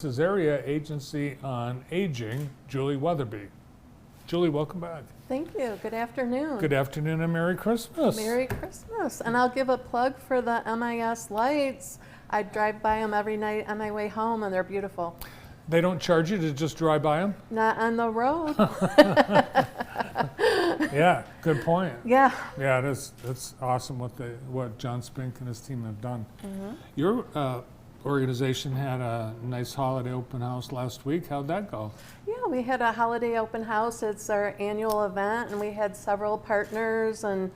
This is Area Agency on Aging, Julie Weatherby. Julie, welcome back. Thank you. Good afternoon. Good afternoon and Merry Christmas. Merry Christmas. And I'll give a plug for the MIS lights. I drive by them every night on my way home, and they're beautiful. They don't charge you to just drive by them? Not on the road. Yeah, good point. Yeah. Yeah, it is. It's awesome what John Spink and his team have done. Mm-hmm. Your organization had a nice holiday open house last week. How'd that go? Yeah, we had a holiday open house. It's our annual event, and we had several partners and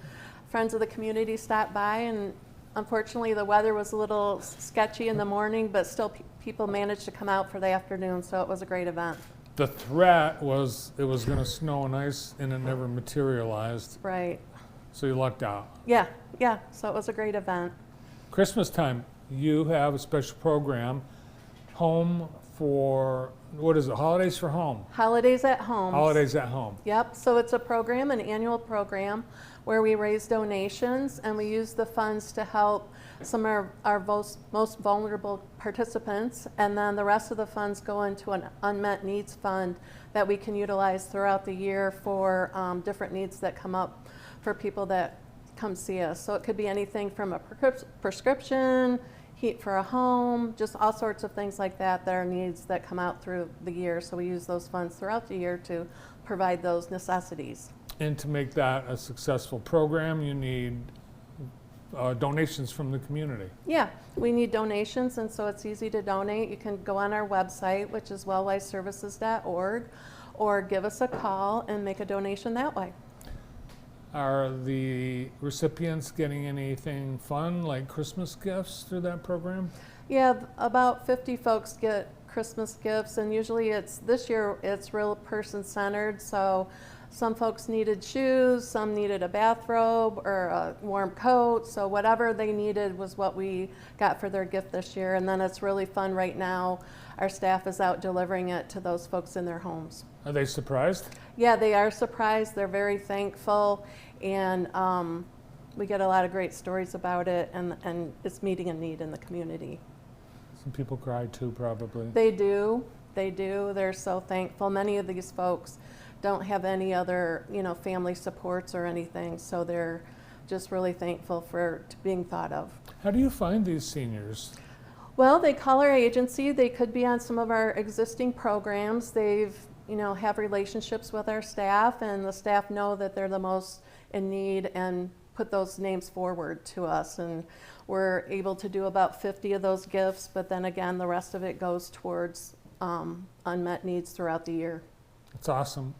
friends of the community stop by. And unfortunately, the weather was a little sketchy in the morning, but still people managed to come out for the afternoon, so it was a great event. The threat was it was going to snow and ice, and it never materialized. Right. So you lucked out. Yeah, so it was a great event. Christmas time, you have a special program, Home for, what is it, Holidays for Home? Holidays at Home. Holidays at Home. Yep, so it's a program, an annual program, where we raise donations and we use the funds to help some of our most vulnerable participants, and then the rest of the funds go into an unmet needs fund that we can utilize throughout the year for different needs that come up for people that come see us. So it could be anything from a prescription, heat for a home, just all sorts of things like that that are needs that come out through the year. So we use those funds throughout the year to provide those necessities. And to make that a successful program, you need donations from the community. Yeah, we need donations, and so it's easy to donate. You can go on our website, which is wellwiseservices.org, or give us a call and make a donation that way. Are the recipients getting anything fun like Christmas gifts through that program? Yeah, about 50 folks get Christmas gifts, and usually this year it's real person-centered, so some folks needed shoes, some needed a bathrobe or a warm coat, so whatever they needed was what we got for their gift this year. And then it's really fun right now. Our staff is out delivering it to those folks in their homes. Are they surprised? Yeah, they are surprised. They're very thankful, and we get a lot of great stories about it, and it's meeting a need in the community. Some people cry too, probably. They do. They're so thankful. Many of these folks don't have any other, family supports or anything, so they're just really thankful for being thought of. How do you find these seniors? Well, they call our agency. They could be on some of our existing programs. They've, have relationships with our staff, and the staff know that they're the most in need and put those names forward to us. And we're able to do about 50 of those gifts, but then again, the rest of it goes towards unmet needs throughout the year. It's awesome.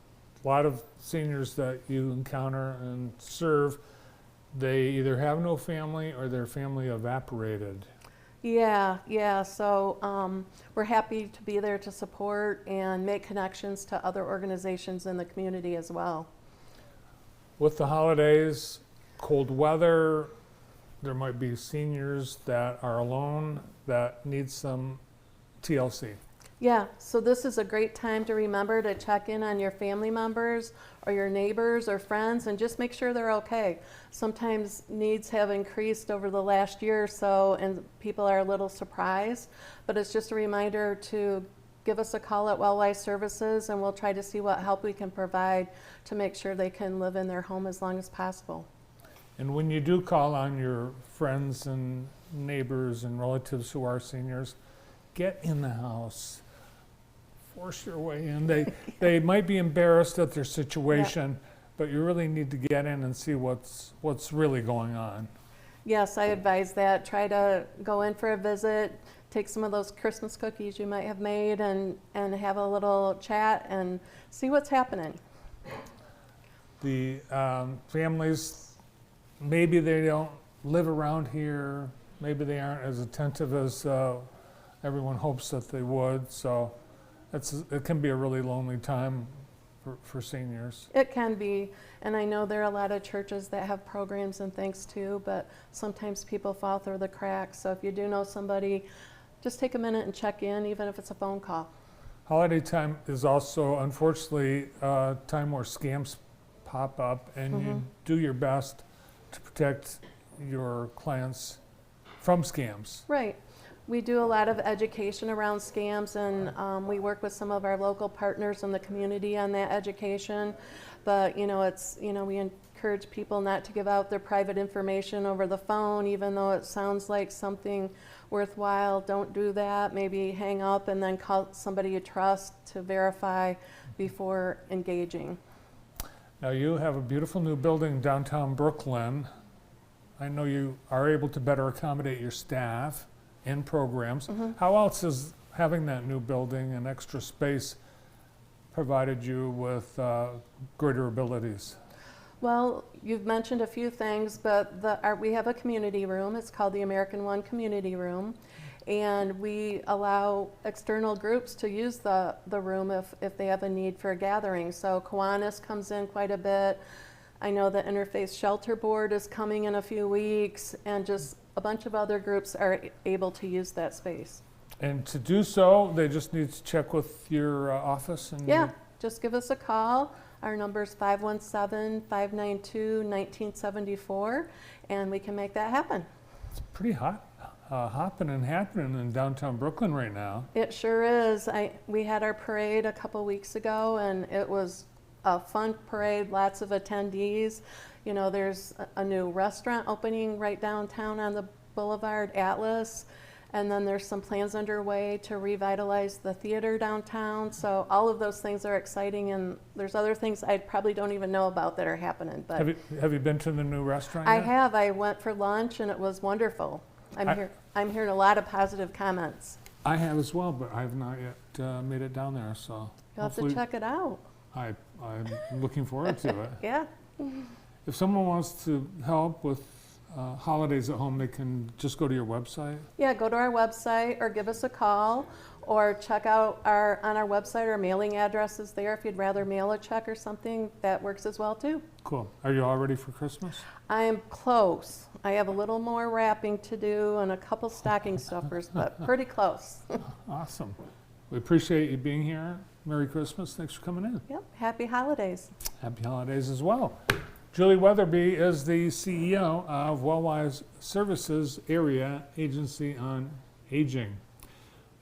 A lot of seniors that you encounter and serve, they either have no family or their family evaporated. Yeah. So we're happy to be there to support and make connections to other organizations in the community as well. With the holidays, cold weather, there might be seniors that are alone that need some TLC. Yeah, so this is a great time to remember to check in on your family members or your neighbors or friends and just make sure they're okay. Sometimes needs have increased over the last year or so, and people are a little surprised, but it's just a reminder to give us a call at WellWise Services, and we'll try to see what help we can provide to make sure they can live in their home as long as possible. And when you do call on your friends and neighbors and relatives who are seniors, get in the house. Force your way in. They might be embarrassed at their situation, but you really need to get in and see what's really going on. Yes, I advise that. Try to go in for a visit, take some of those Christmas cookies you might have made, and have a little chat and see what's happening. The families, maybe they don't live around here, maybe they aren't as attentive as everyone hopes that they would, so it can be a really lonely time for seniors. It can be, and I know there are a lot of churches that have programs and things too, but sometimes people fall through the cracks. So if you do know somebody, just take a minute and check in, even if it's a phone call. Holiday time is also, unfortunately, a time where scams pop up, and you do your best to protect your clients from scams. Right. We do a lot of education around scams, and we work with some of our local partners in the community on that education. But we encourage people not to give out their private information over the phone, even though it sounds like something worthwhile. Don't do that. Maybe hang up and then call somebody you trust to verify before engaging. Now you have a beautiful new building downtown Brooklyn. I know you are able to better accommodate your staff in programs. How else is having that new building and extra space provided you with greater abilities? Well, you've mentioned a few things, but we have a community room. It's called the American One Community Room. And we allow external groups to use the room if they have a need for a gathering. So Kiwanis comes in quite a bit. I know the Interfaith Shelter Board is coming in a few weeks, and just a bunch of other groups are able to use that space. And to do so, they just need to check with your office? And Yeah, just give us a call. Our number is 517-592-1974, and we can make that happen. It's pretty hot, hopping and happening in downtown Brooklyn right now. It sure is. We had our parade a couple weeks ago, and it was a fun parade, lots of attendees. There's a new restaurant opening right downtown on the Boulevard, Atlas, and then there's some plans underway to revitalize the theater downtown. So all of those things are exciting, and there's other things I probably don't even know about that are happening. But Have you been to the new restaurant I yet? have. I went for lunch, and it was wonderful. I'm hearing a lot of positive comments. I have as well, but I have not yet made it down there, so You'll have to check it out. I'm looking forward to it. Yeah. If someone wants to help with holidays at home, they can just go to your website? Yeah, go to our website or give us a call, or check out on our website. Our mailing address is there. If you'd rather mail a check or something, that works as well too. Cool. Are you all ready for Christmas? I am close. I have a little more wrapping to do and a couple stocking stuffers, but pretty close. Awesome. We appreciate you being here. Merry Christmas. Thanks for coming in. Yep, happy holidays. Happy holidays as well. Julie Weatherby is the CEO of WellWise Services Area Agency on Aging.